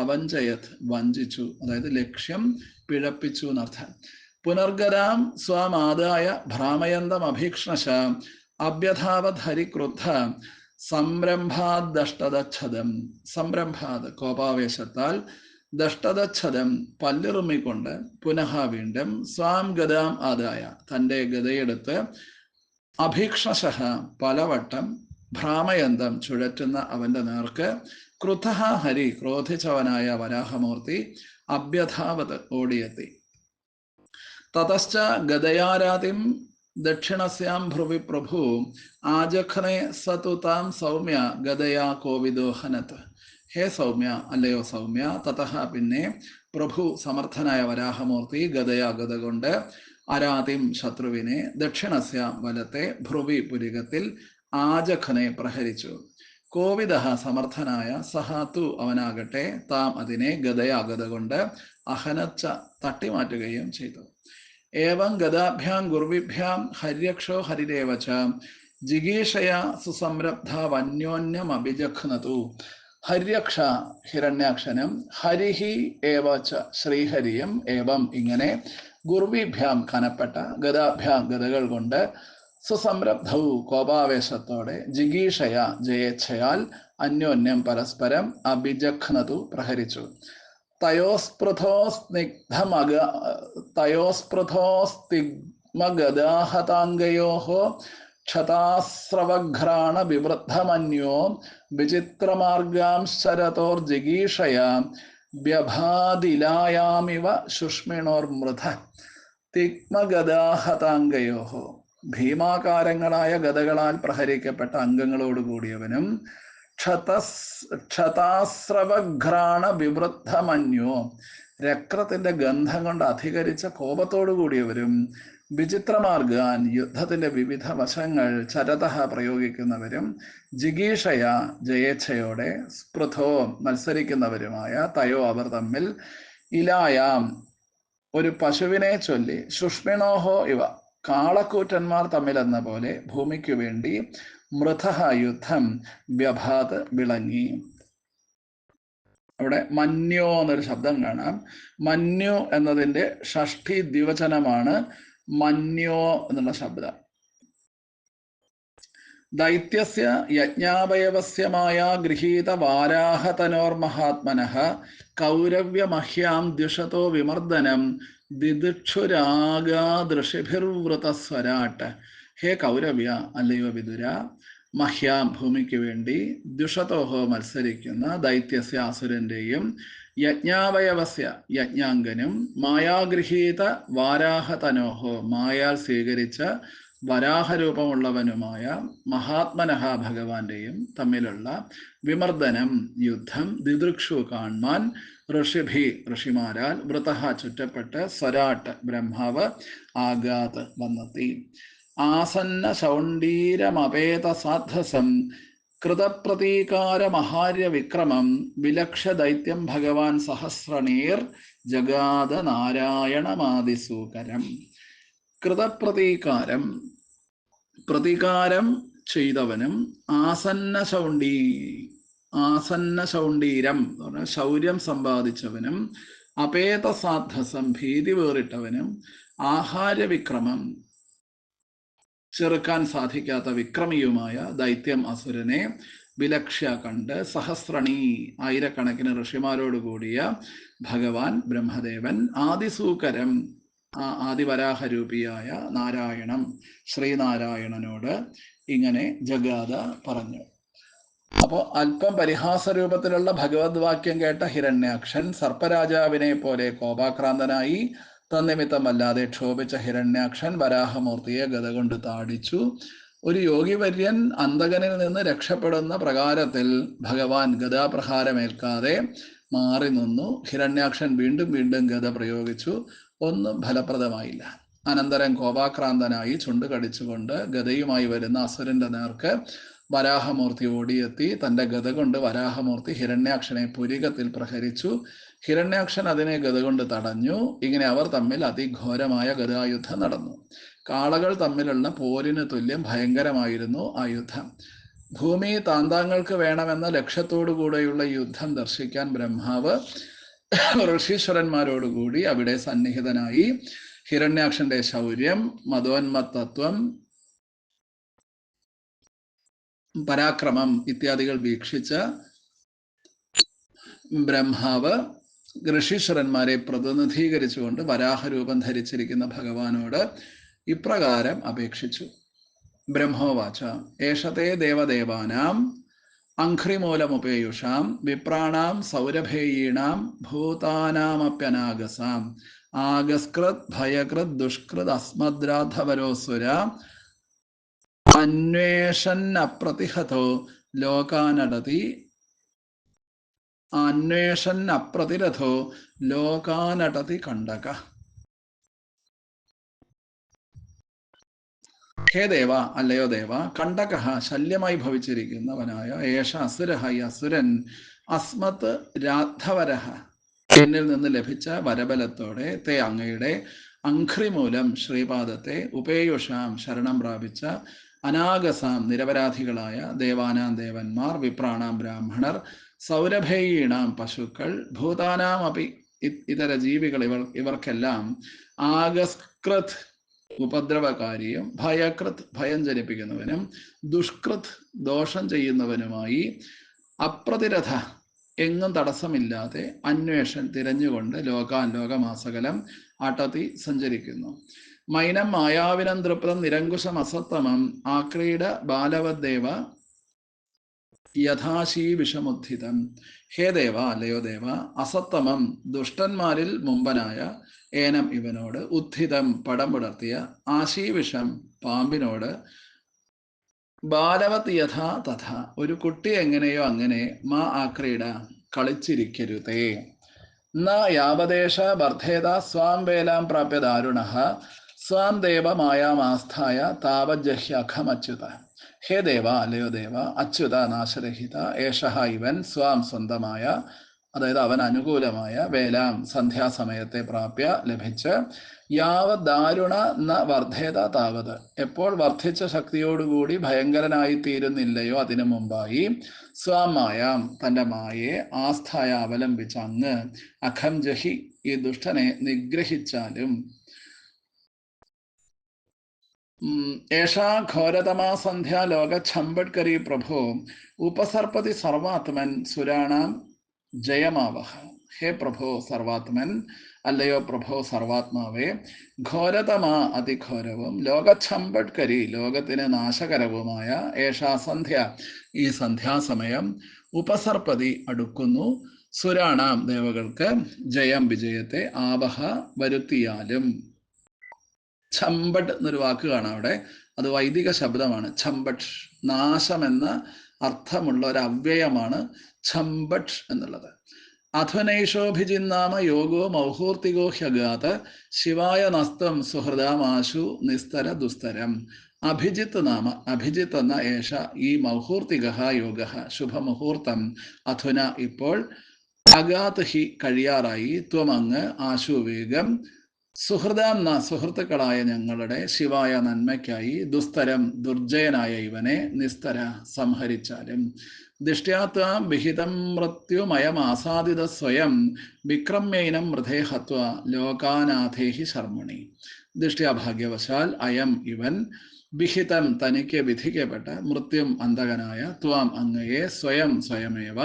അവഞ്ചയത് വഞ്ചിച്ചു, അതായത് ലക്ഷ്യം പിഴപ്പിച്ചു എന്നർത്ഥം. പുനർഗരാം സ്വാമാദായ ഭ്രാമയന്തം അഭീക്ഷ്ണശ അഭ്യധാവത് ഹരിക്രുദ്ധ സംരംഭാദഷ്ടതച്ഛതം. സംരംഭാത് കോപാവേശത്താൽ ദഷ്ടതച്ഛതം പല്ലിറുമ്മിക്കൊണ്ട് പുനഃ വീണ്ടും സ്വാം ഗദാം ആദായ തൻ്റെ ഗദയെടുത്ത് അഭീക്ഷ്ണശ പലവട്ടം ഭ്രാമയന്തം ചുഴറ്റുന്ന അവന്റെ നേർക്ക് ക്രുദ്ധ ഹരി ക്രോധിച്ചവനായ വരാഹമൂർത്തി അഭ്യധാവത് ഓടിയെത്തി. തതശ്ച ഗദയാരാതിം ദക്ഷിണസ്യാം ഭ്രുവി പ്രഭു ആജഖ്നെ സതു താം സൗമ്യ ഗദയാ കോവിദോഹനത്. ഹേ സൗമ്യ, അല്ലയോ സൗമ്യ, തതഹ പിന്നെ പ്രഭു സമർത്ഥനായ വരാഹമൂർത്തി ഗദയാഗത കൊണ്ട് അരാതിം ശത്രുവിനെ ദക്ഷിണസ്യ വലത്തെ ഭ്രുവി പുരികത്തിൽ ആജഖനെ പ്രഹരിച്ചു. കോവിദ സമർത്ഥനായ സഹാത്തു അവനാകട്ടെ താം അതിനെ ഗദയാഗത കൊണ്ട് അഹനച്ച തട്ടിമാറ്റുകയും ചെയ്തു. ഏവം ഗദാഭ്യാം ഗുർവിഭ്യാം ഹര്യക്ഷോ ഹരിരേവച ജിഗീഷയ സുസംരബ്ധ വന്യോന്യം അഭിജഘ്നതു. ഹര്യക്ഷ ഹിരണ്യാക്ഷനും ഹരിഹി ഏവച ശ്രീഹരിയും ഏവം ഇങ്ങനെ ഗുർവിഭ്യാം കനപ്പെട്ട ഗദാഭ്യാം ഗദകൾ കൊണ്ട് സുസംരബ്ധവും കോപാവേശത്തോടെ ജിഗീഷയ ജയേച്ഛയാൽ അന്യോന്യം പരസ്പരം അഭിജഘ്നതു പ്രഹരിച്ചു. തയോസ്പൃഥോസ്തിഗ്മഗദാഹതാംഗയോഃ ക്ഷതാസ്രവഘ്രാണ വിവൃദ്ധമന്യോ വിചിത്രമാർഗാംശ്ചരതോർജിഗീഷയ വ്യഭാദിലായാമിവ ശുഷ്മിണോർമൃധ. തിഗ്മഗദാഹതാംഗയോഃ ഭീമാകാരങ്ങളായ ഗദകളാൽ പ്രഹരിക്കപ്പെട്ട അംഗങ്ങളോടുകൂടിയവനും ക്ഷതാസ്രവഘ്രാണ വിവൃദ്ധമന്യോ രക്തത്തിന്റെ ഗന്ധം കൊണ്ട് അധികരിച്ച കോപത്തോടു കൂടിയവരും വിചിത്രമാർഗാൻ യുദ്ധത്തിന്റെ വിവിധ വശങ്ങൾ ചരതഃ പ്രയോഗിക്കുന്നവരും ജിഗീഷയ ജയേച്ഛയോടെ സ്പൃഥോ മത്സരിക്കുന്നവരുമായ തയോ അവർ തമ്മിൽ ഇലായാം ഒരു പശുവിനെ ചൊല്ലി ശുഷ്മിണോഹോ ഇവ കാളക്കൂറ്റന്മാർ തമ്മിലെന്ന പോലെ ഭൂമിക്കു വേണ്ടി മൃഥഹ യുദ്ധം വ്യഭാത് വിളങ്ങി. അവിടെ മന്യോ എന്നൊരു ശബ്ദം കാണാം. മന്യോ എന്നതിൻ്റെ ഷഷ്ഠി ദ്വിവചനമാണ് മന്യോ എന്നുള്ള ശബ്ദം. ദൈത്യസ്യ യജ്ഞാവയവസ്യമായ ഗൃഹീത വാരാഹതനോർമഹാത്മനഃ കൗരവ്യമഹ്യാം ദ്വിഷതോ വിമർദ്ദനം ദിദിക്ഷുരാഗാദൃഷിഭിർവൃതസ്വരാട്ട്. ഹേ കൗരവ്യ, അല്ലയോ വിതുര, മഹ്യാം ഭൂമിക്ക് വേണ്ടി ദ്വിഷതോഹോ മത്സരിക്കുന്ന ദൈത്യസ്യ അസുരന്റെയും യജ്ഞാവയവസ്യ യജ്ഞാംഗനും മായാഗൃഹീത വാരാഹതനോഹോ മായാൽ സ്വീകരിച്ച വരാഹരൂപമുള്ളവനുമായ മഹാത്മനഹ ഭഗവാന്റെയും തമ്മിലുള്ള വിമർദ്ദനം യുദ്ധം ദിദൃക്ഷു കാണുവാൻ ഋഷിമാരാൽ വൃതഹ ചുറ്റപ്പെട്ട് സ്വരാട്ട് ബ്രഹ്മാവ് ആഗാത് വന്നെത്തി. ആസന്ന ശൗണ്ടീരമപേത സാധ്വസം കൃതപ്രതീകാരമഹാര്യ വിക്രമം വിലക്ഷ ദൈത്യം ഭഗവാൻ സഹസ്രണീർ ജഗാദ നാരായണമാദിസൂകരം. കൃതപ്രതീകാരം, പ്രതികാരം ചെയ്തവനും ആസന്ന ശൗണ്ടീരം എന്ന് പറഞ്ഞാൽ ശൗര്യം സമ്പാദിച്ചവനും അപേത സാധ്വസം ഭീതി വേറിട്ടവനും ആഹാരവിക്രമം ചെറുക്കാൻ സാധിക്കാത്ത വിക്രമിയുമായ ദൈത്യം അസുരനെ വിലക്ഷ്യ കണ്ട് സഹസ്രണി ആയിരക്കണക്കിന് ഋഷിമാരോട് കൂടിയ ഭഗവാൻ ബ്രഹ്മദേവൻ ആദിസൂകരം ആദിവരാഹരൂപിയായ നാരായണം ശ്രീനാരായണനോട് ഇങ്ങനെ ജഗാദ പറഞ്ഞു. അപ്പോൾ അല്പം പരിഹാസരൂപത്തിലുള്ള ഭഗവത് വാക്യം കേട്ട ഹിരണ്യാക്ഷൻ സർപ്പരാജാവിനെ പോലെ കോപാക്രാന്തനായി. തന്നിമിത്തമല്ലാതെ ക്ഷോഭിച്ച ഹിരണ്യാക്ഷൻ വരാഹമൂർത്തിയെ ഗദ കൊണ്ട് താടിച്ചു. ഒരു യോഗിവര്യൻ അന്തകനിൽ നിന്ന് രക്ഷപ്പെടുന്ന പ്രകാരത്തിൽ ഭഗവാൻ ഗദാപ്രഹാരമേൽക്കാതെ മാറി നിന്നു. ഹിരണ്യാക്ഷൻ വീണ്ടും വീണ്ടും ഗദ പ്രയോഗിച്ചു. ഒന്നും ഫലപ്രദമായില്ല. അനന്തരം കോപാക്രാന്തനായി ചുണ്ട് കടിച്ചുകൊണ്ട് ഗദയുമായി വരുന്ന അസുരന്റെ നേർക്ക് വരാഹമൂർത്തി ഓടിയെത്തി. തൻ്റെ ഗദ കൊണ്ട് വരാഹമൂർത്തി ഹിരണ്യാക്ഷനെ പുരികത്തിൽ പ്രഹരിച്ചു. ഹിരണ്യാക്ഷൻ അതിനെ ഗദ കൊണ്ട് തടഞ്ഞു. ഇങ്ങനെ അവർ തമ്മിൽ അതിഘോരമായ ഗദായുദ്ധം നടന്നു. കാളകൾ തമ്മിലുള്ള പോരിന് തുല്യം ഭയങ്കരമായിരുന്നു ആ യുദ്ധം. ഭൂമി താന്താങ്ങൾക്ക് വേണമെന്ന ലക്ഷ്യത്തോടു കൂടെയുള്ള യുദ്ധം ദർശിക്കാൻ ബ്രഹ്മാവ് ഋഷീശ്വരന്മാരോടുകൂടി അവിടെ സന്നിഹിതനായി. ഹിരണ്യാക്ഷന്റെ ശൗര്യം, മതോന്മത്തത്വം, പരാക്രമം ഇത്യാദികൾ വീക്ഷിച്ച ബ്രഹ്മാവ് ഋഷീശ്വരന്മാരെ പ്രതിനിധീകരിച്ചുകൊണ്ട് വരാഹരൂപം ധരിച്ചിരിക്കുന്ന ഭഗവാനോട് ഇപ്രകാരം അപേക്ഷിച്ചു. ബ്രഹ്മോവാച ഏഷത്തെ ദേവദേവാനാം അംഘ്രിമൂലമുപേയുഷാം വിപ്രാണാം സൗരഭേയീണാം ഭൂതാനാമപ്യനാഗസാം ആഗസ്കൃത് ഭയകൃത് ദുഷ്കൃത് അസ്മദ്രാധവരോസുര അന്വേഷന്നപ്രതിഹതോ ലോകാനടതി അന്വേഷന്നപ്രതിരഥോ ലോകാനടതി കണ്ടക. ഹേ ദേവ, അല്ലയോ ദേവ, കണ്ടക ശല്യമായി ഭവിച്ചിരിക്കുന്നവനായ ഏഷ അസുരഹ, ഈ അസുരൻ അസ്മത് രാധവരഹ എന്നിൽ നിന്ന് ലഭിച്ച വരബലത്തോടെ തേ അങ്ങയുടെ അംഘ്രിമൂലം ശ്രീപാദത്തെ ഉപേയുഷാം ശരണം പ്രാപിച്ച അനാഗസാം നിരപരാധികളായ ദേവാനാം ദേവന്മാർ വിപ്രാണാം ബ്രാഹ്മണർ സൗരഭേയീണാം പശുക്കൾ ഭൂതാനാം അപി ഇതര ജീവികൾ ഇവർക്കെല്ലാം ആഗസ്കൃത് ഉപദ്രവകാരിയും ഭയകൃത് ഭയം ജനിപ്പിക്കുന്നവനും ദുഷ്കൃത് ദോഷം ചെയ്യുന്നവനുമായി അപ്രതിരഥ എങ്ങും തടസ്സമില്ലാതെ അന്വേഷൻ തിരഞ്ഞുകൊണ്ട് ലോകമാസകലം അടതി സഞ്ചരിക്കുന്നു. മൈനം മായാവിനം തൃപ്തം നിരങ്കുശം അസത്തമം ആക്രീഡ ബാലവദ്ദേവ യഥാശീ വിഷമുദ്ധിതം. ഹേ ദേവ, അല്ലയോ ദേവ, അസത്തമം ദുഷ്ടന്മാരിൽ മുമ്പനായ ഏനം ഇവനോട് ഉദ്ധിതം പടം പുലർത്തിയ ആശീവിഷം പാമ്പിനോട് ബാലവത് യഥാ തഥ ഒരു കുട്ടി എങ്ങനെയോ അങ്ങനെ മാ ആക്രീഡ കളിച്ചിരിക്കരുതേ. ന യാവദേശ വർദ്ധേത സ്വാം വേലാം പ്രാപ്യ ദാരുണഃ സ്വാം ദേവ മായാമാസ്ഥായ താവജ്ജഹ്യഖമച്യുത. ഹേ ദേവ, അല്ലയോ ദേവ, അച്യുത നാശരഹിത ഏഷഹ ഇവൻ സ്വാം സ്വന്തമായ അതായത് അവൻ അനുകൂലമായ വേലാം സന്ധ്യാസമയത്തെ പ്രാപ്യ ലഭിച്ച് യാവത് ദാരുണ ന വർദ്ധേത താവത് എപ്പോൾ വർദ്ധിച്ച ശക്തിയോടുകൂടി ഭയങ്കരനായി തീരുന്നില്ലയോ അതിനു മുമ്പായി സ്വമായാം തൻ്റെ മായയെ ആസ്ഥായ അവലംബിച്ച് അങ്ങ് അഖം ജഹി ഈ ദുഷ്ടനെ നിഗ്രഹിച്ചാലും ഏഷാ ഘോരതമാ സന്ധ്യ ലോക ഛമ്പട്കരി പ്രഭോ ഉപസർപ്പതി സർവാത്മൻ സുരാണാം ജയമാവഹ. ഹേ പ്രഭോ സർവാത്മൻ, അല്ലയോ പ്രഭോ സർവാത്മാവേ, ഘോരതമാ അതിഘോരവും ലോകഛമ്പട്കരി ലോകത്തിന് നാശകരവുമായ ഏഷാ സന്ധ്യ ഈ സന്ധ്യാസമയം ഉപസർപ്പതി അടുക്കുന്നു സുരാണാം ദേവകൾക്ക് ജയം വിജയത്തെ ആവഹ വരുത്തിയാലും. ഛമ്പട്ട് എന്നൊരു വാക്ക് കാണാം അവിടെ. അത് വൈദിക ശബ്ദമാണ്. ഛമ്പട്ട് നാശം എന്ന അർത്ഥമുള്ള ഒരു അവ്യയമാണ് ഛമ്പട്ട് എന്നുള്ളത്. അധുനൈഷോഭിജിന്നാമ യോഗോ മൗഹൂർത്തികോ ഹ്യഗാത് ശിവായ നസ്തം സുഹൃദാമാശു നിസ്തര ദുസ്തരം. അഭിജിത്ത് നാമ, അഭിജിത്ത് എന്ന ഏഷ ഈ മൗഹൂർത്തിക യോഗ ശുഭമുഹൂർത്തം അധുന ഇപ്പോൾ അഗാത് ഹി കഴിയാറായി ത്വമങ്ങ് ആശു വേഗം സുഹൃദാം ന സുഹൃത്തുക്കളായ ഞങ്ങളുടെ ശിവായ നന്മയ്ക്കായി ദുസ്തരം ദുർജയനായ ഇവനെ നിസ്തര സംഹരിച്ചാലും. ദിഷ്ട്യാത്വാം വിഹിതം മൃത്യുമയമാസാദിത സ്വയം വിക്രമ്യൈനം മൃധേ ഹത്വ ലോകാനാഥേഹി ശർമ്മണി. ദിഷ്ട്യാഭാഗ്യവശാൽ അയം ഇവൻ വിഹിതം തനിക്ക് വിധിക്കപ്പെട്ട മൃത്യും അന്തകനായ ത്വാം അങ്ങയെ സ്വയം സ്വയമേവ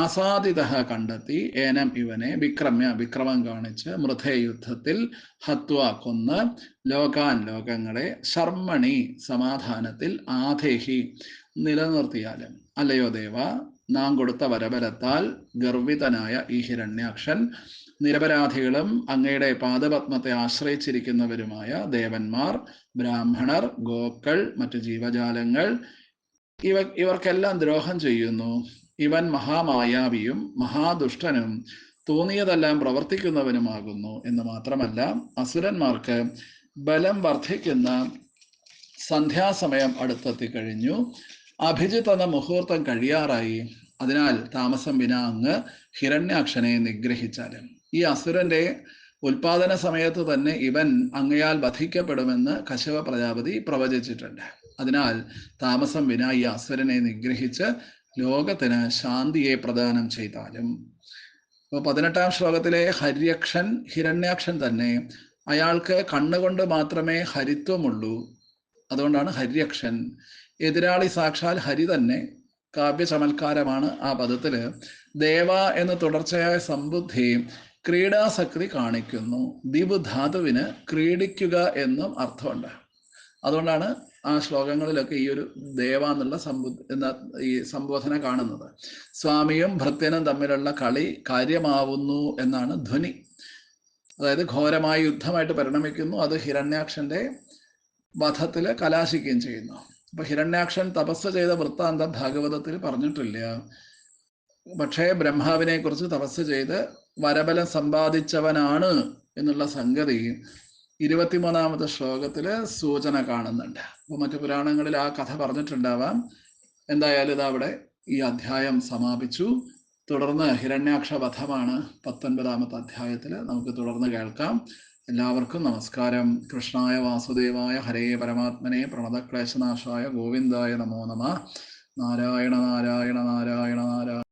ആസാദിത കണ്ടെത്തി ഏനം ഇവനെ വിക്രമ്യ വിക്രമം കാണിച്ച് മൃഥേ യുദ്ധത്തിൽ ഹത്വ കൊന്ന് ലോകാൻ ലോകങ്ങളെ ശർമ്മണി സമാധാനത്തിൽ ആധേഹി നിലനിർത്തിയാലും. അല്ലയോ ദേവ, നാം കൊടുത്ത വരബലത്താൽ ഗർവിതനായ ഈ ഹിരണ്യാക്ഷൻ നിരപരാധികളും അങ്ങയുടെ പാദപത്മത്തെ ആശ്രയിച്ചിരിക്കുന്നവരുമായ ദേവന്മാർ, ബ്രാഹ്മണർ, ഗോക്കൾ, മറ്റു ജീവജാലങ്ങൾ ഇവർക്കെല്ലാം ദ്രോഹം ചെയ്യുന്നു. ഇവൻ മഹാമായാവിയും മഹാദുഷ്ടനും തോന്നിയതെല്ലാം പ്രവർത്തിക്കുന്നവനുമാകുന്നു എന്ന് മാത്രമല്ല, അസുരന്മാർക്ക് ബലം വർദ്ധിക്കുന്ന സന്ധ്യാസമയം അടുത്തെത്തിക്കഴിഞ്ഞു. അഭിജിത്ത് എന്ന മുഹൂർത്തം കഴിയാറായി. അതിനാൽ താമസം വിന അങ്ങ് ഹിരണ്യാക്ഷനെ നിഗ്രഹിച്ചാലും. ഈ അസുരന്റെ ഉൽപാദന സമയത്ത് തന്നെ ഇവൻ അങ്ങയാൽ വധിക്കപ്പെടുമെന്ന് കശ്യപ പ്രജാപതി പ്രവചിച്ചിട്ടുണ്ട്. അതിനാൽ താമസം വിന ഈ അസുരനെ നിഗ്രഹിച്ച് ലോകത്തിന് ശാന്തിയെ പ്രദാനം ചെയ്താലും. അപ്പോൾ 18-ാം ശ്ലോകത്തിലെ ഹര്യക്ഷൻ ഹിരണ്യാക്ഷൻ തന്നെ. അയാൾക്ക് കണ്ണുകൊണ്ട് മാത്രമേ ഹരിത്വമുള്ളൂ, അതുകൊണ്ടാണ് ഹര്യക്ഷൻ. എതിരാളി സാക്ഷാൽ ഹരി തന്നെ. കാവ്യചമൽക്കാരമാണ് ആ പദത്തില്. ദേവ എന്ന് തുടർച്ചയായ സമ്പുദ്ധി ക്രീഡാസക്തി കാണിക്കുന്നു. ദിവ് ധാതുവിന് ക്രീഡിക്കുക എന്നും അർത്ഥമുണ്ട്. അതുകൊണ്ടാണ് ആ ശ്ലോകങ്ങളിലൊക്കെ ഈ ഒരു ദേവ എന്നുള്ള ഈ സംബോധന കാണുന്നത്. സ്വാമിയും ഭൃത്യനും തമ്മിലുള്ള കളി കാര്യമാവുന്നു എന്നാണ് ധ്വനി. അതായത് ഘോരമായ യുദ്ധമായിട്ട് പരിണമിക്കുന്നു. അത് ഹിരണ്യാക്ഷന്റെ വധത്തിൽ കലാശിക്കുകയും ചെയ്യുന്നു. അപ്പൊ ഹിരണ്യാക്ഷൻ തപസ് ചെയ്ത വൃത്താന്തം ഭാഗവതത്തിൽ പറഞ്ഞിട്ടില്ല. പക്ഷേ ബ്രഹ്മാവിനെ കുറിച്ച് തപസ് ചെയ്ത് വരബലം സമ്പാദിച്ചവനാണ് എന്നുള്ള സംഗതി 23-ാമത്തെ ശ്ലോകത്തില് സൂചന കാണുന്നുണ്ട്. അപ്പൊ മറ്റു പുരാണങ്ങളിൽ ആ കഥ പറഞ്ഞിട്ടുണ്ടാവാം. എന്തായാലും ഇത് അവിടെ ഈ അധ്യായം സമാപിച്ചു. തുടർന്ന് ഹിരണ്യാക്ഷ വധമാണ് 19-ാമത്തെ അധ്യായത്തിൽ നമുക്ക് തുടർന്ന് കേൾക്കാം. എല്ലാവർക്കും നമസ്കാരം. കൃഷ്ണായ വാസുദേവായ ഹരേ പരമാത്മനെ പ്രണതക്ലേശനാശായ ഗോവിന്ദായ നമോ നമഃ. നാരായണ നാരായണ നാരായണ നാരായണ.